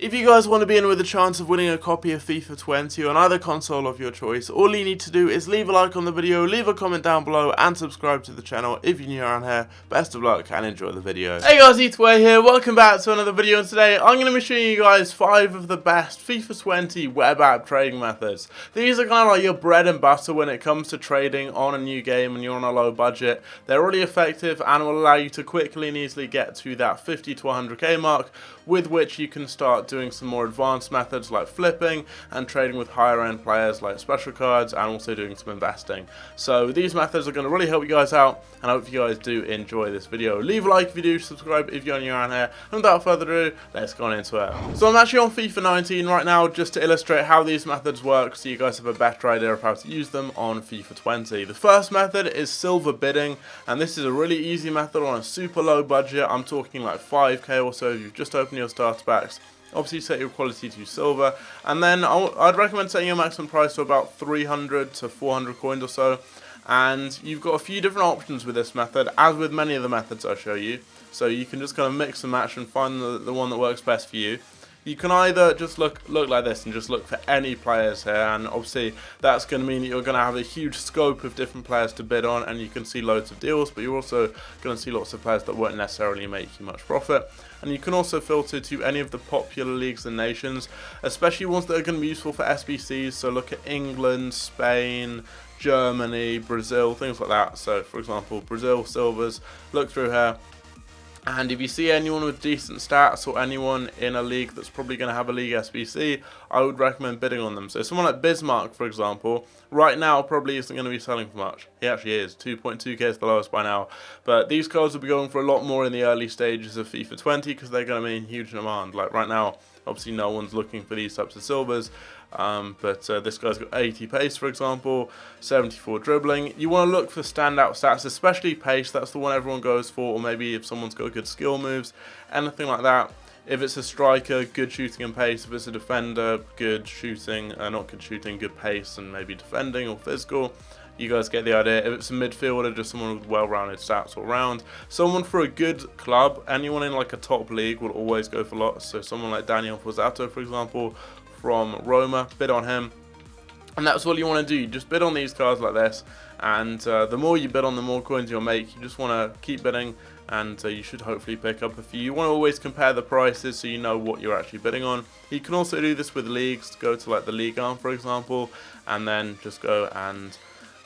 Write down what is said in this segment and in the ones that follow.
If you guys want to be in with a chance of winning a copy of FIFA 20 on either console of your choice, all you need to do is leave a like on the video, leave a comment down below, and subscribe to the channel if you're new around here. Best of luck and enjoy the video. Hey guys, Eataway here, welcome back to another video, and today I'm going to be showing you guys 5 of the best FIFA 20 web app trading methods. These are kind of like your bread and butter when it comes to trading on a new game and you're on a low budget. They're really effective and will allow you to quickly and easily get to that 50 to 100k mark, with which you can start doing some more advanced methods like flipping and trading with higher end players like special cards, and also doing some investing. So these methods are going to really help you guys out, and I hope you guys do enjoy this video. Leave a like if you do, subscribe if you're new around here, and without further ado, let's go on into it. So I'm actually on FIFA 19 right now just to illustrate how these methods work so you guys have a better idea of how to use them on FIFA 20. The first method is silver bidding, and this is a really easy method on a super low budget. I'm talking like 5k or so if you've just opened your starter packs. Obviously set your quality to silver, and then I'd recommend setting your maximum price to about 300 to 400 coins or so. And you've got a few different options with this method, as with many of the methods I show you. So you can just kind of mix and match and find the one that works best for you. You can either just look like this and just look for any players here, and obviously that's going to mean that you're going to have a huge scope of different players to bid on, and you can see loads of deals, but you're also going to see lots of players that won't necessarily make you much profit. And you can also filter to any of the popular leagues and nations, especially ones that are going to be useful for SBCs. So look at England, Spain, Germany, Brazil, things like that. So for example, Brazil silvers, look through here. And if you see anyone with decent stats or anyone in a league that's probably going to have a league SBC, I would recommend bidding on them. So someone like Bismarck, for example, right now probably isn't going to be selling for much. He actually is. 2.2k is the lowest by now. But these cards will be going for a lot more in the early stages of FIFA 20 because they're going to be in huge demand. Like right now, obviously no one's looking for these types of silvers. But this guy's got 80 pace, for example, 74 dribbling. You want to look for standout stats, especially pace. That's the one everyone goes for. Or maybe if someone's got good skill moves, anything like that. If it's a striker, good shooting and pace. If it's a defender, good shooting, not good shooting, good pace and maybe defending or physical. You guys get the idea. If it's a midfielder, just someone with well-rounded stats all round. Someone for a good club, anyone in like a top league will always go for lots. So someone like Daniel Pozzato, for example, from Roma, bid on him. And that's all you want to do. You just bid on these cards like this, and the more you bid on, the more coins you'll make. You just want to keep bidding, and you should hopefully pick up a few. You want to always compare the prices so you know what you're actually bidding on. You can also do this with leagues. Go to like the Ligue 1, for example, and then just go and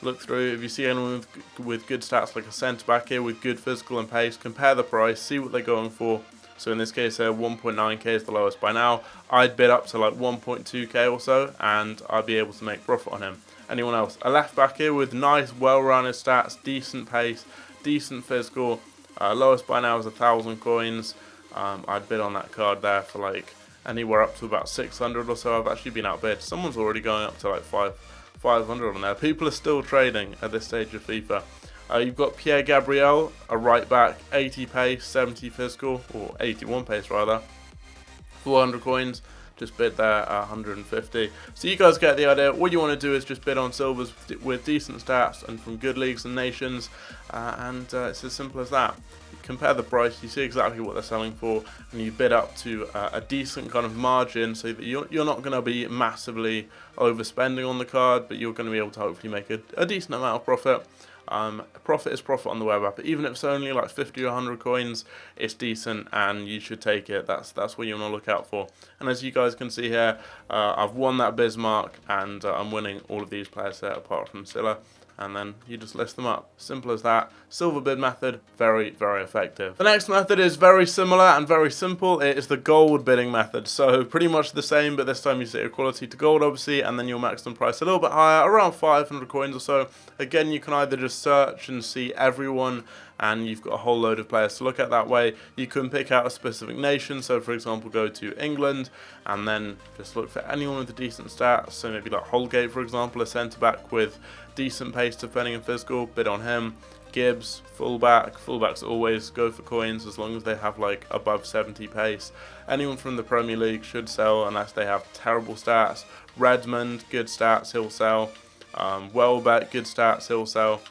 look through. If you see anyone with good stats like a centre back here with good physical and pace, compare the price, see what they're going for. So in this case 1.9k is the lowest by now. I'd bid up to like 1.2k or so, and I'd be able to make profit on him. Anyone else? A left back here with nice, well-rounded stats, decent pace, decent physical. Lowest by now is 1,000 coins. I'd bid on that card there for like anywhere up to about 600 or so. I've actually been outbid. Someone's already going up to like 500 on there. People are still trading at this stage of FIFA. You've got Pierre Gabriel, a right back, 80 pace, 70 physical, or 81 pace rather, 400 coins, just bid there at 150. So you guys get the idea. What you want to do is just bid on silvers with decent stats and from good leagues and nations, and it's as simple as that. You compare the price, you see exactly what they're selling for, and you bid up to a decent kind of margin so that you're not going to be massively overspending on the card, but you're going to be able to hopefully make a decent amount of profit. Profit is profit on the web app, but even if it's only like 50 or 100 coins, it's decent and you should take it. That's what you want to look out for. And as you guys can see here, I've won that Bismarck, and I'm winning all of these players there apart from Silla. And then you just list them up. Simple as that. Silver bid method, very, very effective. The next method is very similar and very simple. It is the gold bidding method. So pretty much the same, but this time you set your quality to gold, obviously, and then you'll maximum price a little bit higher, around 500 coins or so. Again, you can either just search and see everyone, and you've got a whole load of players to look at that way. You can pick out a specific nation, so for example go to England and then just look for anyone with a decent stats, so maybe like Holgate, for example, a centre back with decent pace, defending and physical, bid on him. Gibbs, fullbacks always go for coins as long as they have like above 70 pace. Anyone from the Premier League should sell unless they have terrible stats. Redmond, good stats, he'll sell. Welbeck, good stats, he'll sell.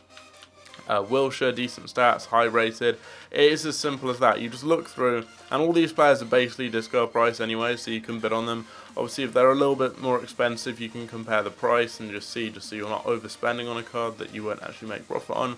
Wilshere, decent stats, high rated. It is as simple as that. You just look through, and all these players are basically discard price anyway, so you can bid on them. Obviously, if they're a little bit more expensive, you can compare the price and just so you're not overspending on a card that you won't actually make profit on.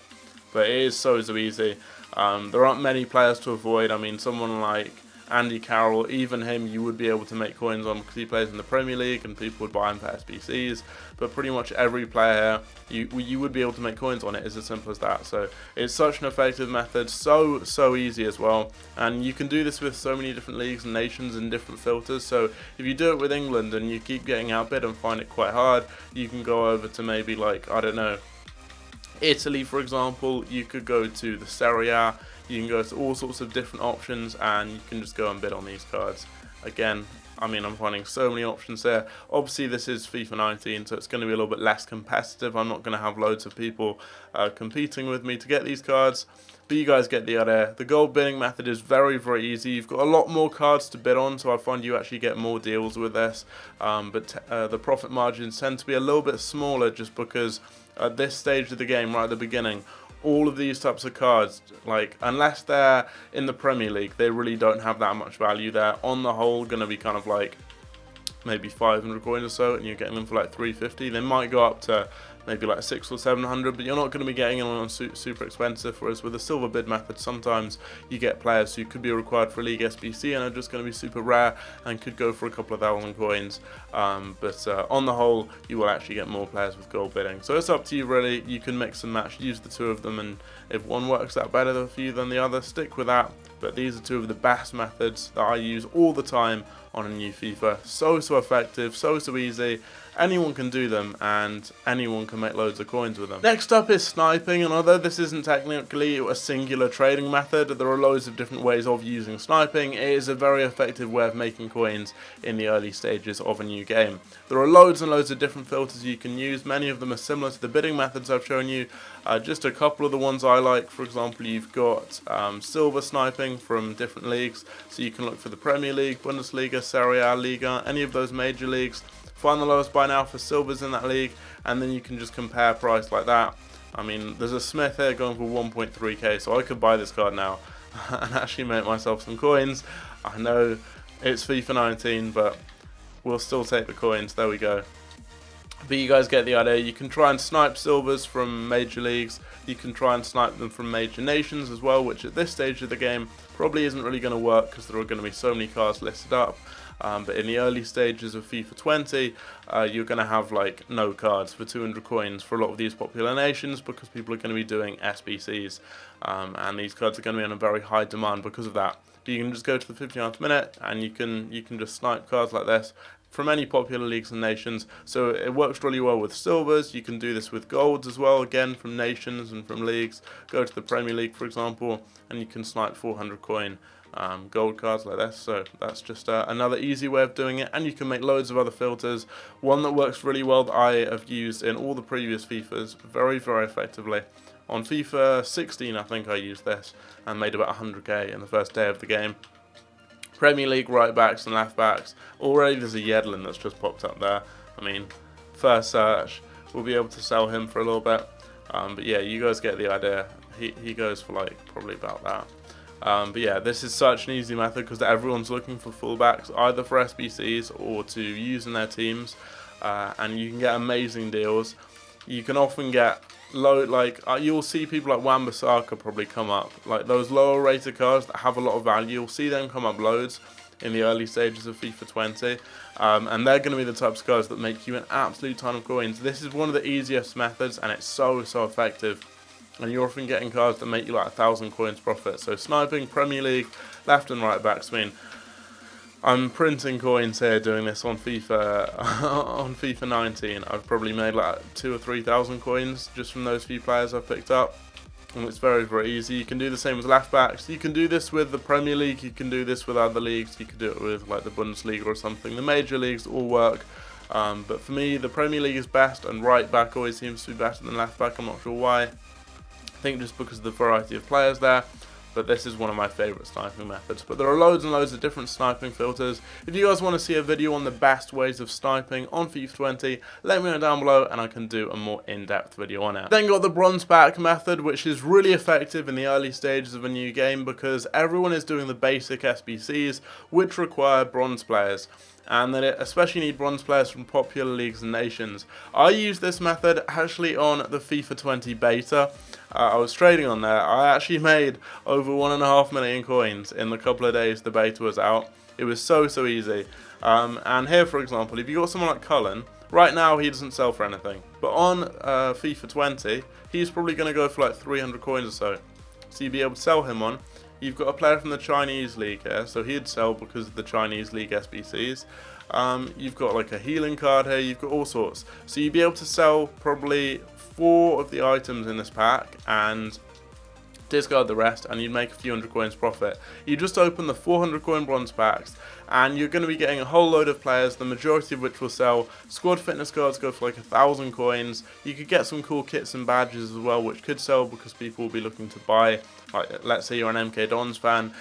But it is so easy. There aren't many players to avoid. I mean, someone like Andy Carroll, even him, you would be able to make coins on because he plays in the Premier League and people would buy him for SBCs. But pretty much every player you would be able to make coins on. It is as simple as that. So it's such an effective method, so easy as well. And you can do this with so many different leagues and nations and different filters. So if you do it with England and you keep getting outbid and find it quite hard, you can go over to maybe, like, I don't know, Italy, for example. You could go to the Serie A. You can go to all sorts of different options and you can just go and bid on these cards. Again, I mean, I'm finding so many options there. Obviously, this is FIFA 19, so it's going to be a little bit less competitive. I'm not going to have loads of people competing with me to get these cards, but you guys get the idea. The gold bidding method is very easy. You've got a lot more cards to bid on, so I find you actually get more deals with this, but the profit margins tend to be a little bit smaller just because at this stage of the game, right at the beginning, all of these types of cards, like, unless they're in the Premier League, they really don't have that much value. They're on the whole going to be kind of like maybe 500 coins or so, and you're getting them for like 350. They might go up to maybe like 600 or 700, but you're not going to be getting them on super expensive. Whereas with the silver bid method, sometimes you get players who could be required for a league SBC and are just going to be super rare and could go for a couple of thousand coins. But on the whole, you will actually get more players with gold bidding. So it's up to you really. You can mix and match, use the two of them, and if one works out better for you than the other, stick with that. But these are two of the best methods that I use all the time on a new FIFA. So effective, so easy. Anyone can do them and anyone can make loads of coins with them. Next up is sniping, and although this isn't technically a singular trading method, there are loads of different ways of using sniping. It is a very effective way of making coins in the early stages of a new game. There are loads and loads of different filters you can use. Many of them are similar to the bidding methods I've shown you. Just a couple of the ones I like. For example, you've got silver sniping from different leagues, so you can look for the Premier League, Bundesliga, Serie A, Liga, any of those major leagues. Find the lowest buy now for silvers in that league, and then you can just compare price like that. I mean, there's a Smith here going for 1.3k, so I could buy this card now and actually make myself some coins. I know it's FIFA 19, but we'll still take the coins. There we go. But you guys get the idea. You can try and snipe silvers from major leagues. You can try and snipe them from major nations as well, which at this stage of the game probably isn't really going to work because there are going to be so many cards listed up. But in the early stages of FIFA 20, you're going to have like no cards for 200 coins for a lot of these popular nations because people are going to be doing SBCs, and these cards are going to be on a very high demand because of that. But you can just go to the 59th minute and you can just snipe cards like this from any popular leagues and nations. So it works really well with silvers. You can do this with golds as well, again from nations and from leagues. Go to the Premier League, for example, and you can snipe 400 coin gold cards like this. So that's just another easy way of doing it, and you can make loads of other filters. One that works really well that I have used in all the previous FIFAs very effectively. On FIFA 16 I think I used this and made about 100k in the first day of the game. Premier League right backs and left backs. Already there's a Yedlin that's just popped up there. I mean, first search, we'll be able to sell him for a little bit. But yeah, you guys get the idea. He goes for like probably about that. But yeah, this is such an easy method because everyone's looking for fullbacks, either for SBCs or to use in their teams, and you can get amazing deals. You can often get low, like you'll see people like Wan-Bissaka probably come up, like those lower rated cards that have a lot of value. You'll see them come up loads in the early stages of FIFA 20, and they're going to be the types of cards that make you an absolute ton of coins. This is one of the easiest methods, and it's so effective. And you're often getting cards that make you like 1,000 coins profit. So sniping, Premier League, left and right backs. I mean, I'm printing coins here doing this on FIFA 19. I've probably made like 2,000 or 3,000 coins just from those few players I've picked up. And it's very easy. You can do the same with left backs. You can do this with the Premier League. You can do this with other leagues. You could do it with like the Bundesliga or something. The major leagues all work. But for me, the Premier League is best, and right back always seems to be better than left back. I'm not sure why. I think just because of the variety of players there. but this is one of my favourite sniping methods. But there are loads and loads of different sniping filters. If you guys want to see a video on the best ways of sniping on FIFA 20, let me know down below and I can do a more in-depth video on it. Then got the bronze pack method, which is really effective in the early stages of a new game because everyone is doing the basic SBCs, which require bronze players. And then it especially need bronze players from popular leagues and nations. I used this method actually on the FIFA 20 beta. I was trading on there. I actually made over 1.5 million coins in the couple of days the beta was out. It was so easy. And here, for example, if you got someone like Cullen, right now he doesn't sell for anything. But on FIFA 20, he's probably going to go for like 300 coins or so. So you'd be able to sell him on. You've got a player from the Chinese league here, so he'd sell because of the Chinese league SBCs. You've got like a healing card here, you've got all sorts. So you'd be able to sell probably 4 of the items in this pack and discard the rest, and you'd make a few hundred coins profit. You just open the 400 coin bronze packs and you're going to be getting a whole load of players, the majority of which will sell. Squad fitness cards go for like 1,000 coins. You could get some cool kits and badges as well, which could sell because people will be looking to buy. Like, let's say you're an MK Dons fan.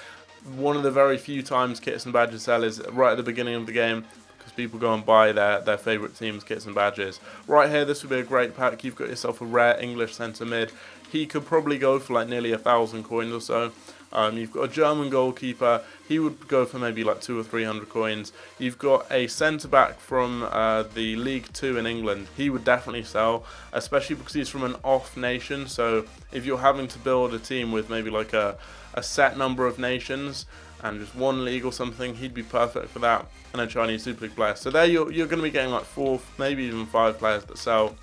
One of the very few times kits and badges sell is right at the beginning of the game, because people go and buy their favourite team's kits and badges. Right here, this would be a great pack. You've got yourself a rare English centre mid. He could probably go for like nearly 1,000 coins or so. You've got a German goalkeeper. He would go for maybe like 200 or 300 coins. You've got a centre back from the League 2 in England. He would definitely sell, especially because he's from an off nation. So if you're having to build a team with maybe like a set number of nations and just one league or something, he'd be perfect for that. And a Chinese Super League player. So there you're going to be getting like 4, maybe even 5 players that sell.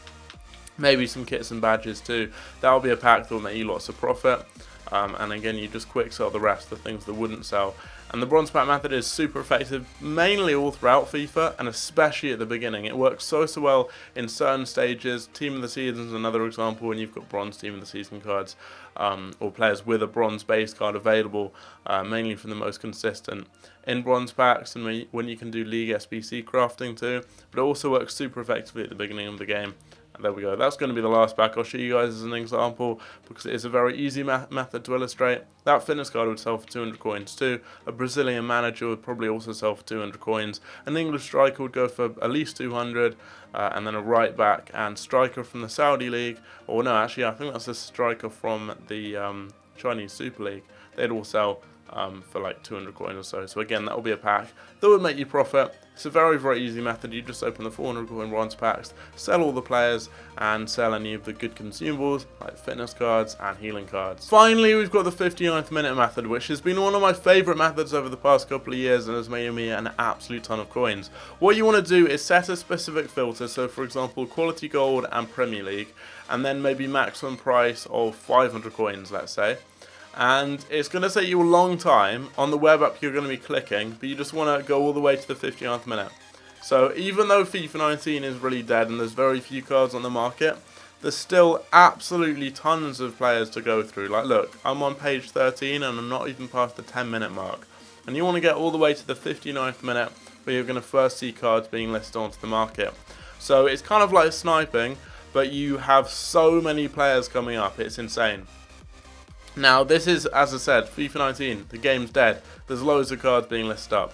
Maybe some kits and badges too. That'll be a pack that will make you lots of profit. And again, you just quick sell the rest, the things that wouldn't sell. And the bronze pack method is super effective, mainly all throughout FIFA, and especially at the beginning. It works so well in certain stages. Team of the Season is another example when you've got bronze Team of the Season cards, or players with a bronze base card available, mainly from the most consistent in bronze packs, and when you can do League SBC crafting too. But it also works super effectively at the beginning of the game. And there we go. That's going to be the last pack. I'll show you guys as an example because it is a very easy method to illustrate. That fitness card would sell for 200 coins too. A Brazilian manager would probably also sell for 200 coins. An English striker would go for at least 200. And then a right back and striker from the Saudi League. Or no, actually, I think that's a striker from the Chinese Super League. They'd all sell for like 200 coins or so. So again, that will be a pack that would make you profit. It's a very easy method. You just open the 400 coin bronze packs, sell all the players, and sell any of the good consumables like fitness cards and healing cards. Finally, we've got the 59th minute method, which has been one of my favourite methods over the past couple of years and has made me an absolute ton of coins. What you want to do is set a specific filter, so for example quality gold and Premier League, and then maybe maximum price of 500 coins, let's say. And it's going to take you a long time. On the web app you're going to be clicking, but you just want to go all the way to the 59th minute. So even though FIFA 19 is really dead and there's very few cards on the market, there's still absolutely tons of players to go through. Like look, I'm on page 13 and I'm not even past the 10-minute mark. And you want to get all the way to the 59th minute where you're going to first see cards being listed onto the market. So it's kind of like sniping, but you have so many players coming up, it's insane. Now this is, as I said, FIFA 19, the game's dead. There's loads of cards being listed up.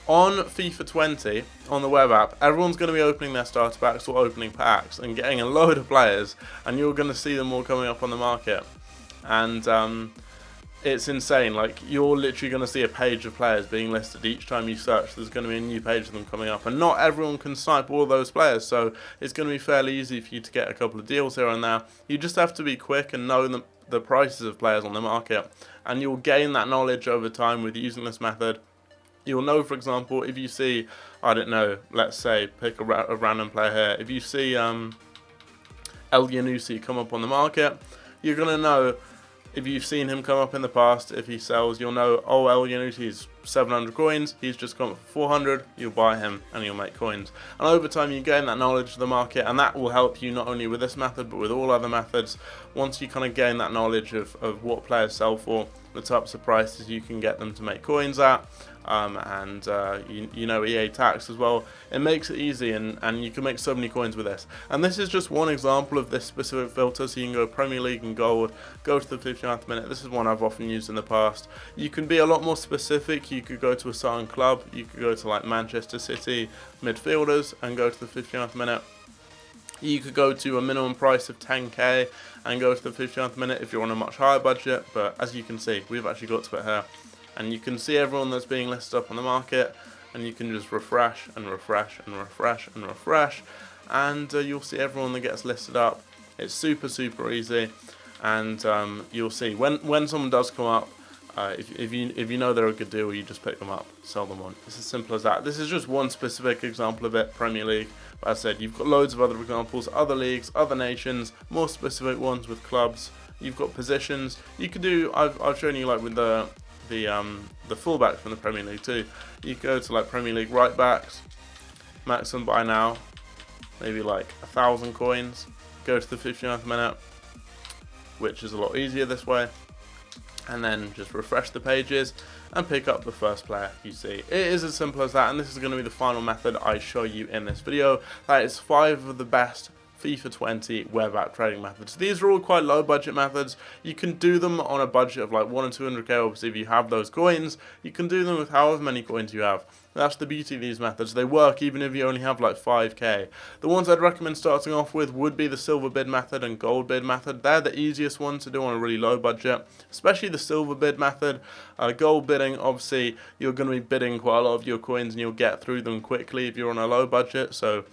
On FIFA 20, on the web app, everyone's going to be opening their starter packs or opening packs and getting a load of players, and you're going to see them all coming up on the market. And it's insane. Like, you're literally going to see a page of players being listed each time you search. There's going to be a new page of them coming up, and not everyone can snipe all those players, so it's going to be fairly easy for you to get a couple of deals here and there. You just have to be quick and know the prices of players on the market, and you'll gain that knowledge over time with using this method. You'll know, for example, if you see, I don't know, let's say, pick a random player here. If you see El Yanusi come up on the market, you're going to know, if you've seen him come up in the past, if he sells, you'll know, oh, El Yanusi's 700 coins, he's just come up for 400, you'll buy him and you'll make coins. And over time you gain that knowledge of the market, and that will help you not only with this method but with all other methods. Once you kind of gain that knowledge of what players sell for, the types of prices you can get them to make coins at, you know, EA tax as well. It makes it easy, and you can make so many coins with this. And this is just one example of this specific filter. So you can go Premier League and Gold, go to the 59th minute. This is one I've often used in the past. You can be a lot more specific. You could go to a certain club. You could go to like Manchester City midfielders and go to the 59th minute. You could go to a minimum price of 10k and go to the 59th minute if you're on a much higher budget. But as you can see, we've actually got to it here. And you can see everyone that's being listed up on the market, and you can just refresh and refresh and refresh and refresh, and you'll see everyone that gets listed up. It's super easy, and you'll see when someone does come up, if you know they're a good deal, you just pick them up, sell them on. It's as simple as that. This is just one specific example of it, Premier League. But as I said, you've got loads of other examples, other leagues, other nations, more specific ones with clubs. You've got positions. You could do. I've shown you like with the fullbacks from the Premier League too. You go to like Premier League right backs, max them by now, maybe like 1,000 coins. Go to the 59th minute, which is a lot easier this way, and then just refresh the pages and pick up the first player you see. It is as simple as that, and this is going to be the final method I show you in this video. That is 5 of the best FIFA 20 web app trading methods. These are all quite low budget methods. You can do them on a budget of like 1 or 200k. Obviously, if you have those coins, you can do them with however many coins you have. That's the beauty of these methods. They work even if you only have like 5k. The ones I'd recommend starting off with would be the silver bid method and gold bid method. They're the easiest ones to do on a really low budget, especially the silver bid method. Gold bidding, obviously, you're going to be bidding quite a lot of your coins and you'll get through them quickly if you're on a low budget. So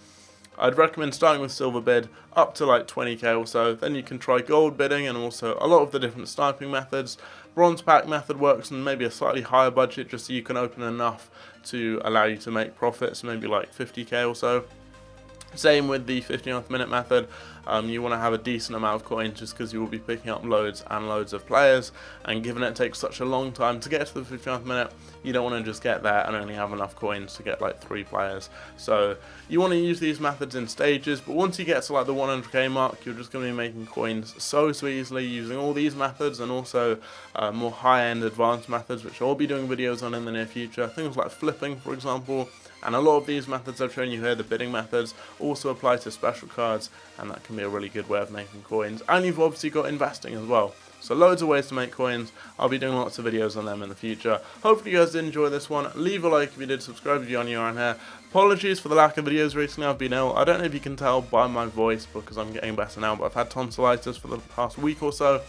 I'd recommend starting with silver bid up to like 20k or so. Then you can try gold bidding and also a lot of the different sniping methods. Bronze pack method works on maybe a slightly higher budget, just so you can open enough to allow you to make profits, maybe like 50k or so. Same with the 59th minute method. You want to have a decent amount of coins just because you will be picking up loads and loads of players, and given it takes such a long time to get to the 59th minute, you don't want to just get there and only have enough coins to get like 3 players. So you want to use these methods in stages, but once you get to like the 100k mark, you're just going to be making coins so easily using all these methods, and also more high-end advanced methods, which I'll be doing videos on in the near future. Things like flipping, for example. And a lot of these methods I've shown you here, the bidding methods, also apply to special cards, and that can be a really good way of making coins. And you've obviously got investing as well. So loads of ways to make coins. I'll be doing lots of videos on them in the future. Hopefully you guys did enjoy this one. Leave a like if you did, subscribe if you're new around here. Apologies for the lack of videos recently. I've been ill. I don't know if you can tell by my voice because I'm getting better now, but I've had tonsillitis for the past week or so.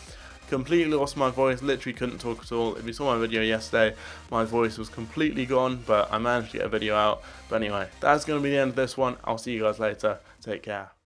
Completely lost my voice, literally couldn't talk at all. If you saw my video yesterday, my voice was completely gone, but I managed to get a video out. But anyway, that's going to be the end of this one. I'll see you guys later. Take care.